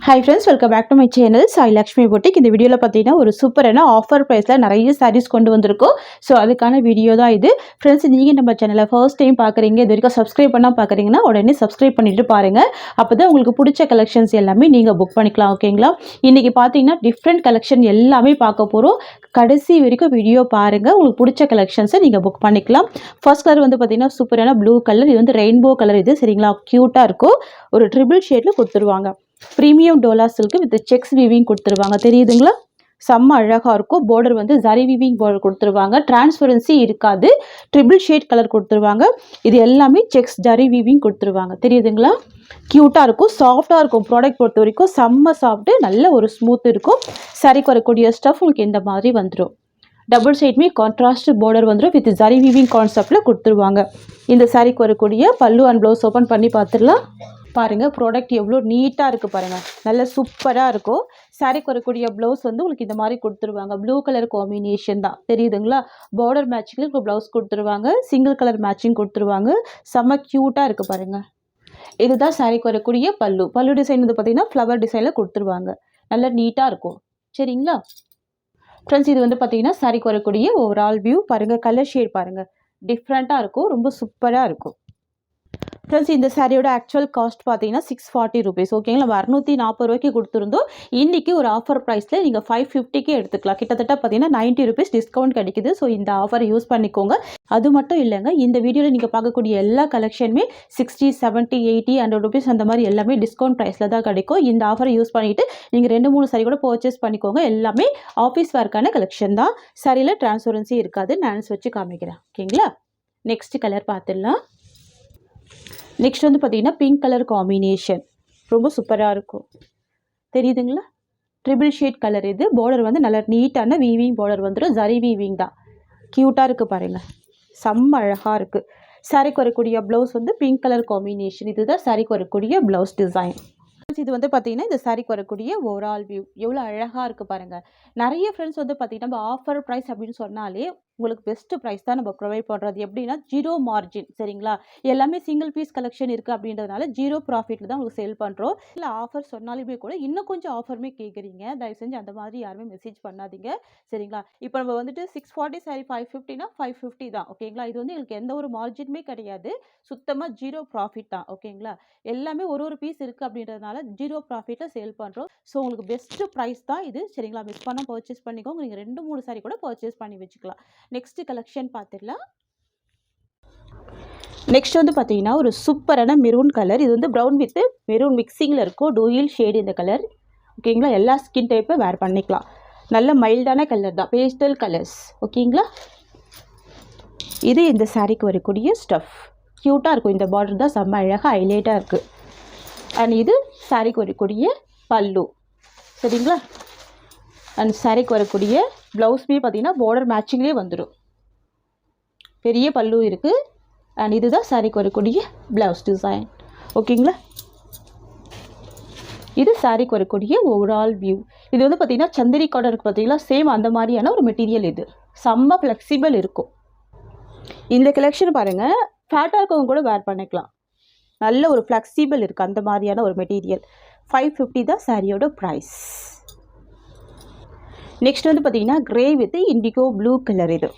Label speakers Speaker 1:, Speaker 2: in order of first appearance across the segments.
Speaker 1: Hi friends, welcome back to my channel Sai Lakshmi Boutique. இந்த வீடியோல பார்த்தீங்கன்னா ஒரு சூப்பரான ஆஃபர் பிரைஸ்ல நிறைய sarees கொண்டு வந்திருக்கோம். ஸோ அதுக்கான வீடியோ தான் இது. ஃப்ரெண்ட்ஸ், நீங்கள் நம்ம சேனலை ஃபர்ஸ்ட் டைம் பார்க்குறீங்க, இது வரைக்கும் சப்ஸ்கிரைப் பண்ணால் பார்க்குறீங்கன்னா உடனே சப்ஸ்கிரைப் பண்ணிட்டு பாருங்கள். அப்போ தான் உங்களுக்கு பிடிச்ச கலெக்ஷன்ஸ் எல்லாமே நீங்கள் புக் பண்ணிக்கலாம். ஓகேங்களா? இன்றைக்கி பார்த்தீங்கன்னா டிஃப்ரெண்ட் கலெக்ஷன் எல்லாமே பார்க்க போகிறோம். கடைசி வரைக்கும் வீடியோ பாருங்கள், உங்களுக்கு பிடிச்ச கலெக்ஷன்ஸை நீங்கள் புக் பண்ணிக்கலாம். ஃபர்ஸ்ட் கலர் வந்து பார்த்தீங்கன்னா சூப்பரான ப்ளூ கலர். இது வந்து ரெயின்போ கலர். இது சரிங்களா, க்யூட்டாக இருக்கும். ஒரு ட்ரிபிள் ஷேடில் கொடுத்துருவாங்க. Premium Dola silk with sex weaving கொடுத்துருவாங்க. தெரியுதுங்களா? செம்ம அழகாக இருக்கும். பார்டர் வந்து ஜரி வீவிங் பார்டர் கொடுத்துருவாங்க. டிரான்ஸ்பரன்சி இருக்காது. ட்ரிபிள் ஷேட் கலர் கொடுத்துருவாங்க. இது எல்லாமே செக்ஸ் ஜரி வீவிங் கொடுத்துருவாங்க. தெரியுதுங்களா? க்யூட்டாக இருக்கும், சாஃப்டாக இருக்கும். ப்ராடக்ட் பொறுத்த வரைக்கும் செம்ம சாஃப்ட்டு, நல்ல ஒரு ஸ்மூத் இருக்கும். சாரிக்கு வரக்கூடிய ஸ்டஃப் உங்களுக்கு இந்த மாதிரி வந்துடும். டபுள் சைட்மே கான்ட்ராஸ்ட் பார்டர் வந்துடும். வித் ஜரி வீவிங் கான்செப்டில் கொடுத்துருவாங்க. இந்த சாரிக்கு வரக்கூடிய பல்லு அண்ட் ப்ளவுஸ் ஓப்பன் பண்ணி பார்த்துடலாம். பாருங்கள், ப்ராடக்ட் எவ்வளோ நீட்டாக இருக்குது பாருங்கள். நல்ல சூப்பராக இருக்கும். சாரிக்கு வரக்கூடிய ப்ளவுஸ் வந்து உங்களுக்கு இந்த மாதிரி கொடுத்துருவாங்க. ப்ளூ கலர் காம்பினேஷன் தான். தெரியுதுங்களா? பார்டர் மேட்சிங்கில் இப்போ ப்ளவுஸ் கொடுத்துருவாங்க. சிங்கிள் கலர் மேட்சிங் கொடுத்துருவாங்க. செம்ம க்யூட்டாக இருக்குது பாருங்கள். இதுதான் சாரிக்கு வரக்கூடிய பல்லு. பல்லு டிசைன் வந்து பார்த்திங்கன்னா ஃப்ளவர் டிசைனில் கொடுத்துருவாங்க. நல்லா நீட்டாக இருக்கும். சரிங்களா ஃப்ரெண்ட்ஸ், இது வந்து பார்த்திங்கன்னா சாரிக்கு வரக்கூடிய ஓவரால் வியூ பாருங்கள். கலர் ஷேட் பாருங்கள், டிஃப்ரெண்ட்டாக இருக்கும். ரொம்ப சூப்பராக இருக்கும். ஃப்ரெண்ட்ஸ், இந்த சாரியோட ஆக்சுவல் காஸ்ட் பார்த்தீங்கன்னா 640 ருபீஸ். ஓகேங்களா? நம்ம 640 ரூபாய்க்கு கொடுத்துருந்தோம். இன்றைக்கி ஒரு ஆஃபர் ப்ரைஸில் நீங்கள் 550க்கே எடுத்துக்கலாம். கிட்டத்தட்ட பார்த்தீங்கன்னா 90 ருபீஸ் டிஸ்கவுண்ட் கிடைக்குது. ஸோ இந்த ஆஃபரை யூஸ் பண்ணிக்கோங்க. அது மட்டும் இல்லைங்க, இந்த வீடியோவில் நீங்கள் பார்க்கக்கூடிய எல்லா கலெக்ஷனுமே 60, 70, 80, 100 ருபீஸ் அந்த மாதிரி எல்லாமே டிஸ்கவுண்ட் ப்ரைஸில் தான் கிடைக்கும். இந்த ஆஃபரை யூஸ் பண்ணிவிட்டு நீங்கள் 2-3 சாரி கூட பர்ச்சேஸ் பண்ணிக்கோங்க. எல்லாமே ஆஃபீஸ் வேர்க்கான கலெக்ஷன் தான். சாரியில் டிரான்ஸ்பரன்சி இருக்காது. நான் வச்சு காமிக்கிறேன். ஓகேங்களா? நெக்ஸ்ட் கலர் பார்த்துடலாம். நெக்ஸ்ட் வந்து பார்த்தீங்கன்னா பிங்க் கலர் காம்பினேஷன் ரொம்ப சூப்பராக இருக்கும். தெரியுதுங்களா? Triple shade colour. இது பார்டர் வந்து நல்ல நீட்டான வீவிங் பார்டர் வந்துடும். ஜரி வீவிங் தான். க்யூட்டாக இருக்குது பாருங்கள். செம்ம அழகாக இருக்குது. சாரிக்கு வரக்கூடிய ப்ளவுஸ் வந்து பிங்க் கலர் காம்பினேஷன். இதுதான் சாரிக்கு வரக்கூடிய ப்ளவுஸ் டிசைன். இது வந்து பார்த்தீங்கன்னா இந்த சாரிக்கு வரக்கூடிய ஓவரால் வியூ எவ்வளோ அழகாக இருக்குது பாருங்கள். நிறைய ஃப்ரெண்ட்ஸ் வந்து பார்த்தீங்கன்னா நம்ம ஆஃபர் ப்ரைஸ் அப்படின்னு சொன்னாலே உங்களுக்கு பெஸ்ட்டு ப்ரைஸ் தான் நம்ம ப்ரொவைட் பண்ணுறது. எப்படின்னா ஜீரோ மார்ஜின். சரிங்களா? எல்லாமே சிங்கிள் பீஸ் கலெக்ஷன் இருக்குது அப்படின்றதுனால ஜீரோ ப்ராஃபிட்டில் தான் உங்களுக்கு சேல் பண்ணுறோம். இல்லை ஆஃபர் சொன்னாலுமே கூட இன்னும் கொஞ்சம் ஆஃபருமே கேட்குறீங்க. தயவு செஞ்சு அந்த மாதிரி யாருமே மெசேஜ் பண்ணாதீங்க. சரிங்களா? இப்போ நம்ம வந்துட்டு 640 சாரி 550னா 550 தான். ஓகேங்களா? இது வந்து எங்களுக்கு எந்த ஒரு மார்ஜினுமே கிடையாது. சுத்தமாக ஜீரோ ப்ராஃபிட் தான். ஓகேங்களா? எல்லாமே ஒரு பீஸ் இருக்குது அப்படின்றதுனால ஜீரோ ப்ராஃபிட்டில் சேல் பண்ணுறோம். ஸோ உங்களுக்கு பெஸ்ட்டு ப்ரைஸ் தான் இது. சரிங்களா? மிஸ் பண்ணால் பர்ச்சேஸ் பண்ணிக்கோங்க. நீங்கள் 2-3 சாரி கூட பர்ச்சேஸ் பண்ணி வச்சுக்கலாம். நெக்ஸ்ட் கலெக்ஷன் பார்த்துடலாம். நெக்ஸ்ட் வந்து பார்த்தீங்கன்னா ஒரு சூப்பரான மெரூன் கலர். இது வந்து ப்ரௌன் வித் மெரூன் மிக்சிங்கில் இருக்கும். டூயில் ஷேடு இந்த கலர். ஓகேங்களா? எல்லா ஸ்கின் டைப்பை வேர் பண்ணிக்கலாம். நல்ல மைல்டான கலர் தான். Pastel colours. ஓகேங்களா? இது இந்த சாரிக்கு வரக்கூடிய ஸ்டஃப். க்யூட்டாக இருக்கும். இந்த பார்டர் தான் செம்ம அழகாக ஹைலைட்டாக இருக்குது. அண்ட் இது சாரிக்கு வரக்கூடிய பல்லு. சரிங்களா? அண்ட் சாரிக்கு வரக்கூடிய ப்ளவுஸ்மே பார்த்தீங்கன்னா பார்டர் மேட்சிங்லேயே வந்துடும். பெரிய பல்லு இருக்குது. அண்ட் இதுதான் சாரிக்கு வரக்கூடிய ப்ளவுஸ் டிசைன். ஓகேங்களா? இது சாரிக்கு வரக்கூடிய ஓவரால் வியூ. இது வந்து பார்த்திங்கன்னா சந்திரி காட்டன் இருக்குது பார்த்தீங்களா? சேம் அந்த மாதிரியான ஒரு மெட்டீரியல். இது செம்ம ஃப்ளெக்சிபிள் இருக்கும். இந்த கலெக்ஷன் பாருங்கள், ஃபேட்டாக இருக்கவங்க கூட வேர் பண்ணிக்கலாம். நல்ல ஒரு ஃப்ளெக்சிபிள் இருக்குது. அந்த மாதிரியான ஒரு மெட்டீரியல். 550 தான் சாரியோட ப்ரைஸ். நெக்ஸ்ட் வந்து பார்த்தீங்கன்னா grey with indigo blue colour.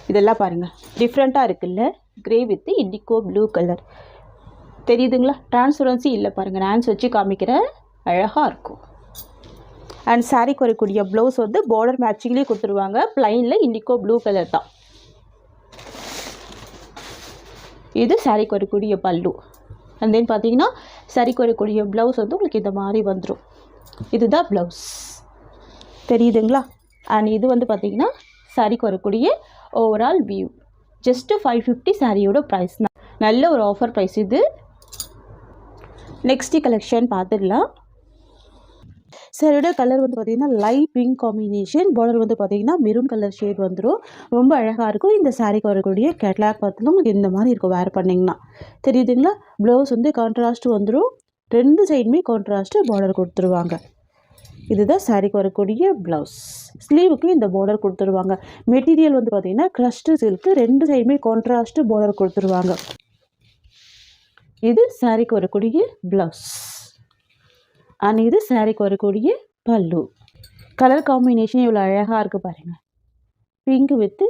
Speaker 1: இதெல்லாம் பாருங்கள், டிஃப்ரெண்ட்டாக இருக்குல்ல? Grey with indigo blue colour. தெரியுதுங்களா? டிரான்ஸ்பரன்சி இல்லை பாருங்கள். நான் வச்சு காமிக்கிறேன். அழகாக இருக்கும். அண்ட் சாரிக்கு வரக்கூடிய ப்ளவுஸ் வந்து பார்டர் மேட்சிங்லேயே கொடுத்துருவாங்க. ப்ளைனில் இண்டிகோ ப்ளூ கலர் தான். இது சாரிக்கு வரக்கூடிய பல்லு. அண்ட் தென் பார்த்தீங்கன்னா சாரிக்கு வரக்கூடிய ப்ளவுஸ் வந்து உங்களுக்கு இந்த மாதிரி வந்துடும். இதுதான் ப்ளவுஸ். தெரியுதுங்களா? அண்ட் இது வந்து பார்த்தீங்கன்னா சாரிக்கு வரக்கூடிய ஓவரால் வியூ. ஜஸ்ட்டு 550 சாரியோட ப்ரைஸ் தான். நல்ல ஒரு ஆஃபர் ப்ரைஸ் இது. நெக்ஸ்ட் கலெக்ஷன் பார்த்துடலாம். சாரியோட கலர் வந்து பார்த்திங்கன்னா லைட் பிங்க் காம்பினேஷன். பார்டர் வந்து பார்த்திங்கன்னா மெரூன் கலர் ஷேட் வந்துடும். ரொம்ப அழகாக இருக்கும். இந்த சாரிக்கு வரக்கூடிய கேட்லாக் பார்த்துலாம் உங்களுக்கு இந்த மாதிரி இருக்கும் வேர் பண்ணிங்கன்னா. தெரியுதுங்களா? ப்ளவுஸ் வந்து கான்ட்ராஸ்ட் வந்துடும். 2 சைடுமே கான்ட்ராஸ்ட்டு பார்டர் கொடுத்துருவாங்க. இதுதான் சாரிக்கு வரக்கூடிய ப்ளவுஸ். ஸ்லீவுக்கு இந்த பார்டர் கொடுத்துருவாங்க. மெட்டீரியல் வந்து பார்த்திங்கன்னா க்ரஷ்டு சில்க்கு. 2 சைடுமே கான்ட்ராஸ்ட்டு பார்டர் கொடுத்துருவாங்க. இது சாரிக்கு வரக்கூடிய ப்ளவுஸ். அண்ட் இது சாரீக்கு வரக்கூடிய பல்லு. கலர் காம்பினேஷன் இவ்வளோ அழகாக இருக்குது பாருங்கள். Pink with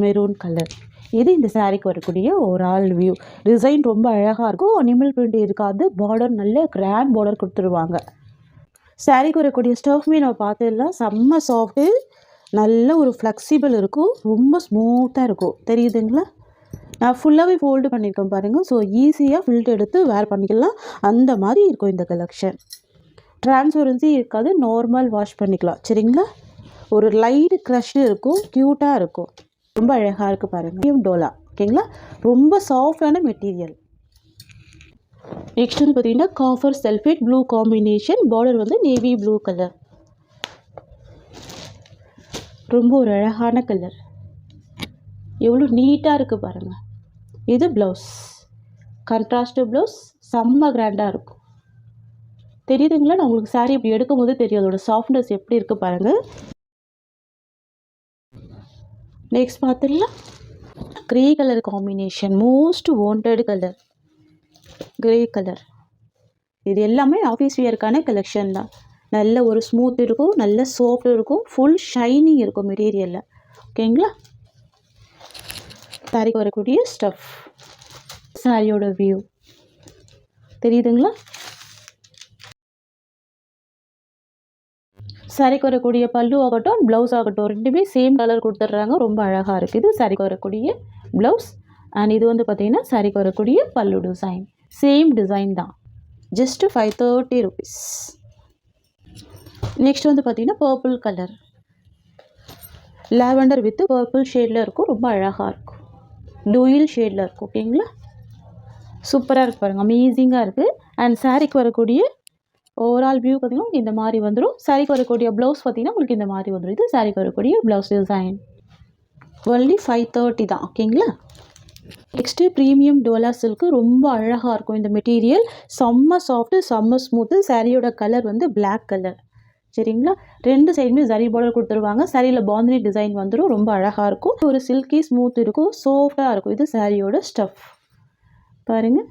Speaker 1: maroon colour. இது இந்த சாரீக்கு வரக்கூடிய ஒரு ஆல் வியூ. டிசைன் ரொம்ப அழகாக இருக்கும். அனிமல் பிரிண்ட் இருக்காது. பார்டர் நல்ல கிராண்ட் பார்டர் கொடுத்துருவாங்க. சாரீக்கு வரக்கூடிய ஸ்டஃப்மே நம்ம பார்த்துடலாம். செம்ம சாஃப்ட்டு, நல்ல ஒரு ஃப்ளெக்சிபிள் இருக்கும், ரொம்ப ஸ்மூத்தாக இருக்கும். தெரியுதுங்களா? நான் ஃபுல்லாகவே ஃபோல்டு பண்ணியிருக்கேன் பாருங்கள். ஸோ ஈஸியாக ஃபில்ட் எடுத்து வேர் பண்ணிக்கலாம். அந்த மாதிரி இருக்கும் இந்த கலெக்ஷன். டிரான்ஸ்பரன்சி இருக்காது, நார்மல் வாஷ் பண்ணிக்கலாம். சரிங்களா? ஒரு லைட் க்ரஷ்டு இருக்கும், க்யூட்டாக இருக்கும், ரொம்ப அழகாக இருக்குது பாருங்கள். டோலா. ஓகேங்களா? ரொம்ப சாஃப்டான மெட்டீரியல். நெக்ஸ்ட் வந்து பார்த்தீங்கன்னா copper sulphate blue combination. Border வந்து நேவி ப்ளூ கலர். ரொம்ப ஒரு அழகான கலர். எவ்வளோ நீட்டாக இருக்குது பாருங்கள். இது ப்ளவுஸ், கண்ட்ராஸ்ட் ப்ளவுஸ், செம்ம கிராண்டாக இருக்கும். தெரியுதுங்களா? நான் உங்களுக்கு சாரீ இப்படி எடுக்கும் போது தெரியும் அதோட சாஃப்ட்னஸ் எப்படி இருக்குது பாருங்கள். நெக்ஸ்ட் பார்த்துடலாம். Grey colour combination, most wanted colour grey colour. இது எல்லாமே ஆஃபீஸ் வியருக்கான கலெக்ஷன் தான். நல்ல ஒரு ஸ்மூத் இருக்கும், நல்ல சாஃப்ட் இருக்கும், ஃபுல் ஷைனிங் இருக்கும் மெட்டீரியலில். ஓகேங்களா? சாரிக்கு வரக்கூடிய ஸ்டஃப், சாரியோட வியூ தெரியுதுங்களா? சாரிக்கு வரக்கூடிய பல்லு ஆகட்டும், ப்ளவுஸ் ஆகட்டும், ரெண்டுமே சேம் கலர் கொடுத்துட்றாங்க. ரொம்ப அழகாக இருக்குது. இது சாரிக்கு வரக்கூடிய ப்ளவுஸ். அண்ட் இது வந்து பார்த்திங்கன்னா சாரிக்கு வரக்கூடிய பல்லு டிசைன். சேம் டிசைன் தான். Just 530 rupees. நெக்ஸ்ட் வந்து பார்த்திங்கன்னா purple colour, lavender with purple ஷேடில் இருக்கும். ரொம்ப அழகாக இருக்கும், டூயில் ஷேடில் இருக்கும். ஓகேங்களா? சூப்பராக இருக்குது பாருங்கள், அமேசிங்காக இருக்குது. அண்ட் சாரிக்கு வரக்கூடிய ஓவரால் வியூ பார்த்திங்கன்னா இந்த மாதிரி வந்துடும். சாரிக்கு வரக்கூடிய ப்ளவுஸ் பார்த்திங்கன்னா உங்களுக்கு இந்த மாதிரி வந்துடும். இது சாரிக்கு வரக்கூடிய ப்ளவுஸ் டிசைன். ஒன்லி 530 தான். ஓகேங்களா? Next premium Dola silk. ரொம்ப அழகாக இருக்கும் இந்த மெட்டீரியல். செம்ம சாஃப்ட்டு, செம்ம ஸ்மூத்து. சாரியோட கலர் வந்து பிளாக் கலர். சரிங்களா? ரெண்டு சைடுமே ஜரி பார்டர் கொடுத்துருவாங்க. சாரியில் பாந்தினி டிசைன் வந்துடும். ரொம்ப அழகாக இருக்கும். ஒரு சில்கி ஸ்மூத் இருக்கும், சாஃப்டாக இருக்கும். இது சாரியோட ஸ்டஃப் பாருங்கள்.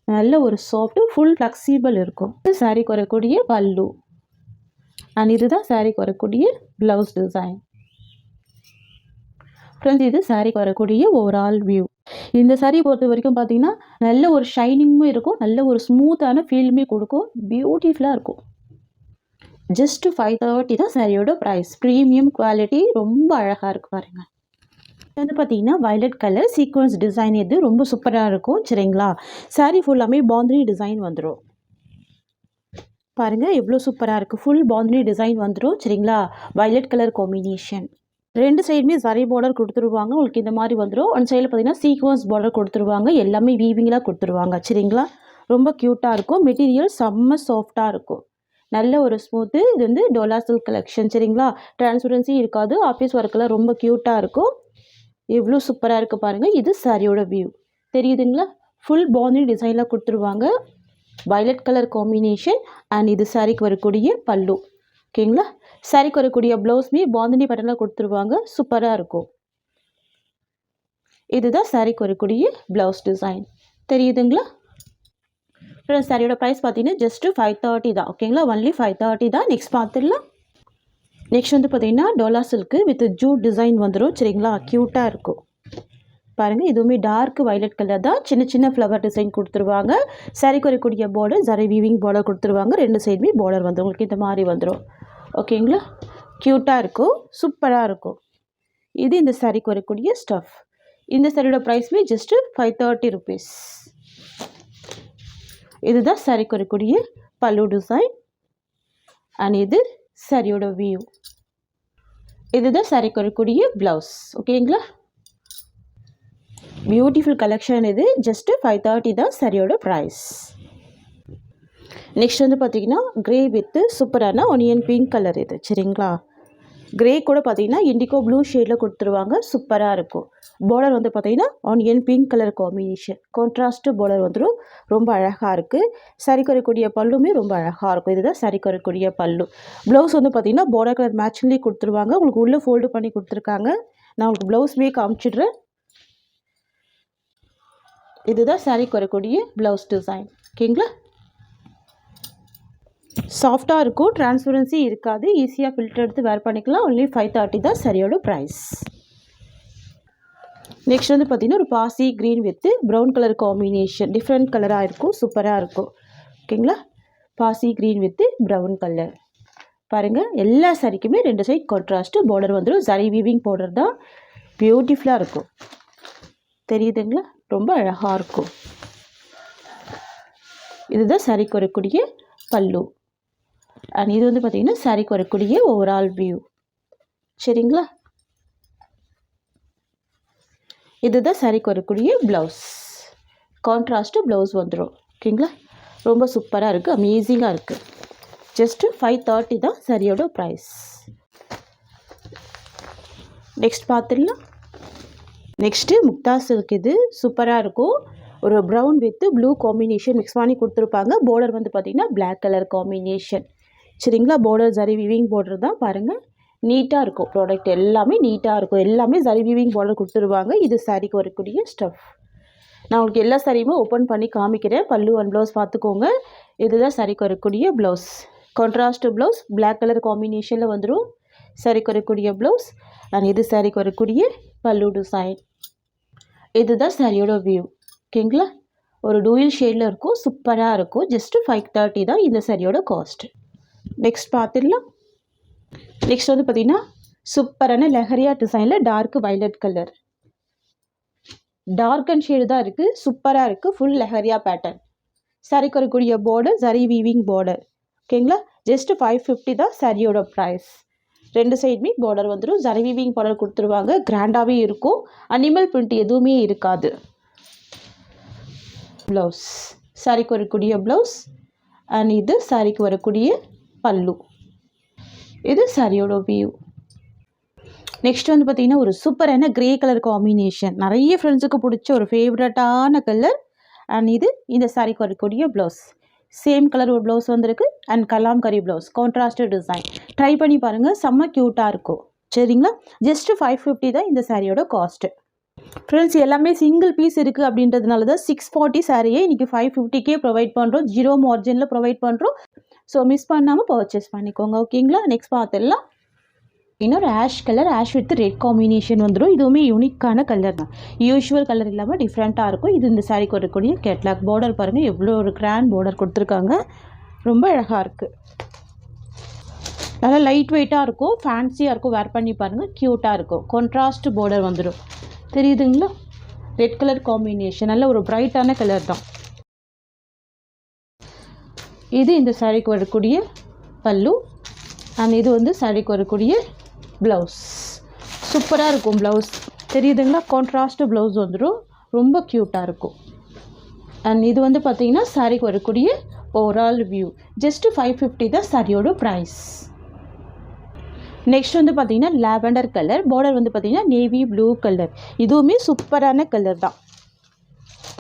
Speaker 1: நல்ல ஒரு சாஃப்ட்டு, ஃபுல் ஃப்ளெக்சிபிள் இருக்கும். இது சாரிக்கு வரக்கூடிய பல்லு. அண்ட் இதுதான் சாரிக்கு வரக்கூடிய ப்ளவுஸ் டிசைன். ஃப்ரெண்ட்ஸ், இது சாரிக்கு வரக்கூடிய ஓவரால் வியூ. இந்த சாரீ பொறுத்த வரைக்கும் பார்த்தீங்கன்னா நல்ல ஒரு ஷைனிங்கும் இருக்கும், நல்ல ஒரு ஸ்மூத்தான ஃபீலுமே கொடுக்கும், பியூட்டிஃபுல்லாக இருக்கும். ஜஸ்ட் 530 தான் சாரியோட ப்ரைஸ். ப்ரீமியம் குவாலிட்டி, ரொம்ப அழகாக இருக்குது பாருங்கள். இது வந்து பார்த்தீங்கன்னா வயலட் கலர் சீக்வன்ஸ் டிசைன். இது ரொம்ப சூப்பராக இருக்கும். சரிங்களா? சாரீ ஃபுல்லாமே பாந்தினி டிசைன் வந்துடும். பாருங்கள் எவ்வளோ சூப்பராக இருக்குது. ஃபுல் பாந்தினி டிசைன் வந்துடும். சரிங்களா? Violet colour combination. ரெண்டு சைடுமே சரி பார்டர் கொடுத்துருவாங்க. உங்களுக்கு இந்த மாதிரி வந்துடும். ஒன் சைடில் பார்த்தீங்கன்னா சீக்வன்ஸ் பார்டர் கொடுத்துருவாங்க. எல்லாமே வீவிங்காக கொடுத்துருவாங்க. சரிங்களா? ரொம்ப க்யூட்டாக இருக்கும். மெட்டீரியல் செம்ம சாஃப்டாக இருக்கும், நல்ல ஒரு ஸ்மூத்து. இது வந்து டோலா சில்க் கலெக்ஷன். சரிங்களா? டிரான்ஸ்பரன்சி இருக்காது. ஆஃபீஸ் ஒர்க்கில் ரொம்ப க்யூட்டாக இருக்கும். எவ்வளோ சூப்பராக இருக்குது பாருங்கள். இது சாரியோட வியூ. தெரியுதுங்களா? ஃபுல் பாந்தினி டிசைனில் கொடுத்துருவாங்க. Violet colour combination. அண்ட் இது சாரிக்கு வரக்கூடிய பல்லு. ஓகேங்களா? சாரிக்கு வரக்கூடிய ப்ளவுஸ்மே பாந்தினி பேட்டர்னில் கொடுத்துருவாங்க. சூப்பராக இருக்கும். இதுதான் சாரிக்கு வரக்கூடிய ப்ளவுஸ் டிசைன். தெரியுதுங்களா? அப்புறம் சாரியோட ப்ரைஸ் பார்த்தீங்கன்னா ஜஸ்ட்டு 530 தான். ஓகேங்களா? ஒன்லி 530 தான். நெக்ஸ்ட் பார்த்துடலாம். நெக்ஸ்ட் வந்து பார்த்தீங்கன்னா Dola silk with jute design வந்துடும். சரிங்களா? க்யூட்டாக இருக்கும் பாருங்கள். இதுவுமே டார்க் வயலட் கலர் தான். சின்ன சின்ன ஃப்ளவர் டிசைன் கொடுத்துருவாங்க. சாரிக்கு வரக்கூடிய பார்டர் ஜரி வீவிங் பார்டர் கொடுத்துருவாங்க. ரெண்டு சைடுமே பார்டர் வந்துடும். உங்களுக்கு இந்த மாதிரி வந்துடும். ஓகேங்களா? க்யூட்டாக இருக்கும், சூப்பராக இருக்கும். இது இந்த சாரிக்கு வரக்கூடிய ஸ்டஃப். இந்த சாரியோட ப்ரைஸ்மே ஜஸ்ட்டு 530 rupees. இதுதான் சாரிக்கு வரக்கூடிய பல்லு டிசைன். அண்ட் இது சாரியோட வியூ. இதுதான் சாரிக்கு வரக்கூடிய ப்ளவுஸ். ஓகேங்களா? Beautiful collection. இது ஜஸ்ட்டு 530 தான் சாரியோட ப்ரைஸ். நெக்ஸ்ட் வந்து பார்த்தீங்கன்னா க்ரே வித்து சூப்பரான ஒனியன் பிங்க் கலர். இது சரிங்களா? க்ரே கூட பார்த்தீங்கன்னா இண்டிகோ ப்ளூ ஷேடில் கொடுத்துருவாங்க. சூப்பராக இருக்கும். பார்டர் வந்து பார்த்தீங்கன்னா onion pink colour combination, contrast border வந்துடும். ரொம்ப அழகாக இருக்குது. சாரிக்கு வரக்கூடிய பல்லுமே ரொம்ப அழகாக இருக்கும். இதுதான் சாரிக்கு வரக்கூடிய பல்லு. ப்ளவுஸ் வந்து பார்த்தீங்கன்னா பார்டர் கலர் மேட்சிங்லேயே கொடுத்துருவாங்க. உங்களுக்கு உள்ளே ஃபோல்டு பண்ணி கொடுத்துருக்காங்க. நான் உங்களுக்கு ப்ளவுஸ்மே காமிச்சிடுறேன். இதுதான் சாரிக்கு வரக்கூடிய ப்ளவுஸ் டிசைன். ஓகேங்களா? சாஃப்டாக இருக்கும், டிரான்ஸ்பரன்சி இருக்காது, ஈஸியாக ஃபில்டர் எடுத்து வேர் பண்ணிக்கலாம். ஒன்லி 530 தான் சரியோட ப்ரைஸ். நெக்ஸ்ட் வந்து பார்த்திங்கன்னா ஒரு பாசி green with brown colour combination, different கலராக இருக்கும், சூப்பராக இருக்கும். ஓகேங்களா, பாசி க்ரீன் வித் ப்ரௌன் கலர் பாருங்கள். எல்லா சாரிக்குமே 2 சைட் கான்ட்ராஸ்ட்டு பார்டர் வந்துடும். ஜரி வீவிங் பார்டர் தான், பியூட்டிஃபுல்லாக இருக்கும். தெரியுதுங்களா, ரொம்ப அழகாக இருக்கும். இதுதான் சாரிக்கு வரக்கூடிய பல்லு. அண்ட் இது வந்து பார்த்திங்கன்னா சாரிக்கு வரக்கூடிய ஓவரால் வியூ. சரிங்களா, இதுதான் சாரிக்கு வரக்கூடிய ப்ளவுஸ். கான்ட்ராஸ்ட்டு ப்ளவுஸ் வந்துடும். ஓகேங்களா, ரொம்ப சூப்பராக இருக்குது, அமேசிங்காக இருக்குது. ஜஸ்ட்டு 530 தான் சாரியோட ப்ரைஸ். நெக்ஸ்ட் பார்த்துடலாம். Next Mukta silk. இது சூப்பராக இருக்கும். ஒரு brown with blue combination mix பண்ணி கொடுத்துருப்பாங்க. பார்டர் வந்து பார்த்திங்கன்னா பிளாக் கலர் காம்பினேஷன். சரிங்களா, பார்டர் ஜரி வீவிங் பார்டர் தான். பாருங்கள், நீட்டாக இருக்கும். ப்ராடக்ட் எல்லாமே நீட்டாக இருக்கும். எல்லாமே ஜரி வீவிங் பார்டர் கொடுத்துருவாங்க. இது சாரிக்கு வரக்கூடிய ஸ்டஃப். நான் உங்களுக்கு எல்லா சாரியுமே ஓப்பன் பண்ணி காமிக்கிறேன். பல்லு அண்ட் ப்ளவுஸ் பார்த்துக்கோங்க. இதுதான் சாரிக்கு வரக்கூடிய blouse. Contrast blouse, black colour காம்பினேஷனில் வந்துடும் சாரிக்கு வரக்கூடிய ப்ளவுஸ். அண்ட் இது சாரிக்கு வரக்கூடிய பல்லு டிசைன். இதுதான் சாரியோட வியூ. ஓகேங்களா, ஒரு டூயல் ஷேடில் இருக்கும், சூப்பராக இருக்கும். ஜஸ்ட்டு 530 தான் இந்த சாரியோட காஸ்ட். நெக்ஸ்ட் பார்த்துடலாம். நெக்ஸ்ட் வந்து பார்த்திங்கன்னா சூப்பரான லெஹரியா டிசைனில் dark violet colour. Dark and shade தான் இருக்குது, சூப்பராக இருக்குது. Full leheriya pattern. சாரிக்கு வரக்கூடிய பார்டர் ஜரி வீவிங் பார்டர். ஓகேங்களா, ஜஸ்ட்டு 550 தான் சாரியோட ப்ரைஸ். 2 சைடுமே பார்டர் வந்துடும். ஜரி வீவிங் பார்டர் கொடுத்துருவாங்க. கிராண்டாகவே இருக்கும். அனிமல் பிரிண்ட் எதுவுமே இருக்காது. ப்ளவுஸ், சாரிக்கு வரக்கூடிய ப்ளவுஸ். அண்ட் இது சாரிக்கு வரக்கூடிய பல்லு. இது சாரியோட வியூ. நெக்ஸ்ட் வந்து பார்த்திங்கன்னா ஒரு சூப்பரான கிரே கலர் காம்பினேஷன். நிறைய ஃப்ரெண்ட்ஸுக்கு பிடிச்ச ஒரு ஃபேவரட்டான கலர். அண்ட் இது இந்த சாரிக்கு வரக்கூடிய ப்ளவுஸ். சேம் கலர் ஒரு ப்ளவுஸ் வந்திருக்கு. And kalamkari blouse, contrasted design. Try பண்ணி பாருங்கள், செம்ம க்யூட்டாக இருக்கும். சரிங்களா, ஜஸ்ட்டு 550 தான் இந்த சாரியோட காஸ்ட்டு. ஃப்ரெண்ட்ஸ், எல்லாமே சிங்கிள் பீஸ் இருக்குது அப்படின்றதுனால தான் 640 சாரியை இன்றைக்கி 550க்கே ப்ரொவைட் பண்ணுறோம். 0 மார்ஜினில் ப்ரொவைட் பண்ணுறோம். ஸோ மிஸ் பண்ணாமல் பர்ச்சேஸ் பண்ணிக்கோங்க. ஓகேங்களா, நெக்ஸ்ட் பார்த்துடலாம். இன்னொரு ash colour, ash with red combination வந்துடும். இதுவுமே யூனிக்கான கலர் தான். யூஷுவல் கலர் இல்லாமல் டிஃப்ரெண்ட்டாக இருக்கும். இது இந்த சாரிக்கு வரக்கூடிய கேட்லாக். பார்டர் பாருங்கள், எவ்வளோ ஒரு கிராண்ட் பார்டர் கொடுத்துருக்காங்க. ரொம்ப அழகாக இருக்குது. நல்லா லைட் வெயிட்டாக இருக்கும், ஃபேன்சியாக இருக்கும். வேர் பண்ணி பாருங்கள், க்யூட்டாக இருக்கும். கான்ட்ராஸ்ட் பார்டர் வந்துடும். தெரியுதுங்களா, ரெட் கலர் காம்பினேஷன். நல்ல ஒரு பிரைட்டான கலர் தான். இது இந்த சாரிக்கு வரக்கூடிய பல்லு. அண்ட் இது வந்து சாரிக்கு வரக்கூடிய ப்ளவுஸ். சூப்பராக இருக்கும் ப்ளவுஸ். தெரியுதுங்களா, கான்ட்ராஸ்ட் ப்ளவுஸ் வந்துடும். ரொம்ப க்யூட்டாக இருக்கும். அண்ட் இது வந்து பார்த்திங்கன்னா சாரிக்கு வரக்கூடிய ஓவரால் வியூ. ஜஸ்ட்டு 550 தான் சாரியோட ப்ரைஸ். நெக்ஸ்ட் வந்து பார்த்திங்கன்னா லாவெண்டர் கலர். பார்டர் வந்து பார்த்திங்கன்னா நேவி ப்ளூ கலர். இதுவுமே சூப்பரான கலர் தான்.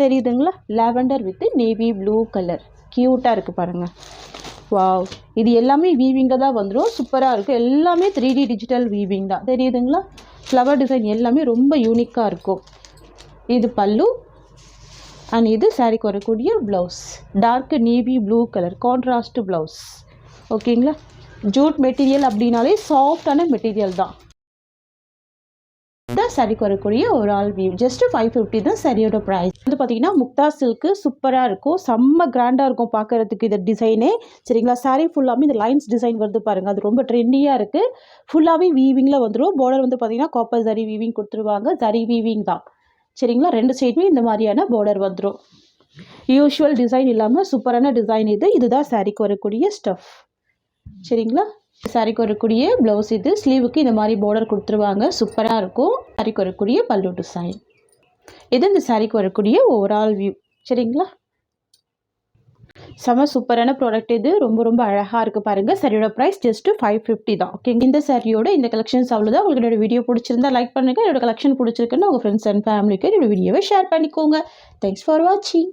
Speaker 1: தெரியுதுங்களா, lavender with navy blue colour. க்யூட்டாக இருக்குது பாருங்கள். வாவ், இது எல்லாமே வீவிங்கில் தான் வந்துடும். சூப்பராக இருக்குது. எல்லாமே 3D டிஜிட்டல் வீவிங் தான். தெரியுதுங்களா, ஃப்ளவர் டிசைன் எல்லாமே ரொம்ப யூனிக்காக இருக்கும். இது பல்லு. அண்ட் இது சாரிக்கு வரக்கூடிய blouse. Dark navy blue colour, contrast blouse. ஓகேங்களா, ஜூட் மெட்டீரியல் அப்படின்னாலே சாஃப்டான மெட்டீரியல் தான். தான் சாரிக்கு வரக்கூடிய ஒரு ஆல் வியூ. ஜஸ்ட்டு 550 தான் சாரியோட ப்ரைஸ். வந்து பார்த்தீங்கன்னா முக்தா சில்க்கு சூப்பராக இருக்கும். செம்ம கிராண்டாக இருக்கும் பார்க்குறதுக்கு இந்த டிசைனே. சரிங்களா, சாரீ ஃபுல்லாமே இந்த லைன்ஸ் டிசைன் வருது பாருங்கள். அது ரொம்ப ட்ரெண்டியாக இருக்குது. ஃபுல்லாகவே வீவிங்கில் வந்துடும். பார்டர் வந்து பார்த்தீங்கன்னா காப்பர் ஜரி வீவிங் கொடுத்துருவாங்க. ஜரி வீவிங் தான். சரிங்களா, 2 சைடுமே இந்த மாதிரியான பார்டர் வந்துடும். யூஷுவல் டிசைன் இல்லாமல் சூப்பரான டிசைன் இது. இதுதான் சாரிக்கு வரக்கூடிய ஸ்டஃப். சரிங்களா, சாரிக்கு வரக்கூடிய ப்ளவுஸ். இது ஸ்லீவுக்கு இந்த மாதிரி பார்டர் கொடுத்துருவாங்க. சூப்பராக இருக்கும். சாரிக்கு வரக்கூடிய பல்லு டிசைன். இது இந்த சாரிக்கு வரக்கூடிய ஓவரால் வியூ. சரிங்களா, செம சூப்பரான ப்ராடக்ட் இது. ரொம்ப ரொம்ப அழகாக இருக்குது பாருங்கள். சாரியோட ப்ரைஸ் ஜஸ்ட்டு 550 தான். ஓகே, இந்த சாரியோட இந்த கலெக்ஷன்ஸ் அவ்வளோதான். உங்களுக்கு என்னோட வீடியோ பிடிச்சிருந்தா லைக் பண்ணுங்கள். என்னோட கலெக்ஷன் பிடிச்சிருக்குன்னு உங்கள் ஃப்ரெண்ட்ஸ் அண்ட் ஃபேமிலிக்கு என்னோட வீடியோவை ஷேர் பண்ணிக்கோங்க. தேங்க்ஸ் ஃபார் வாட்சிங்.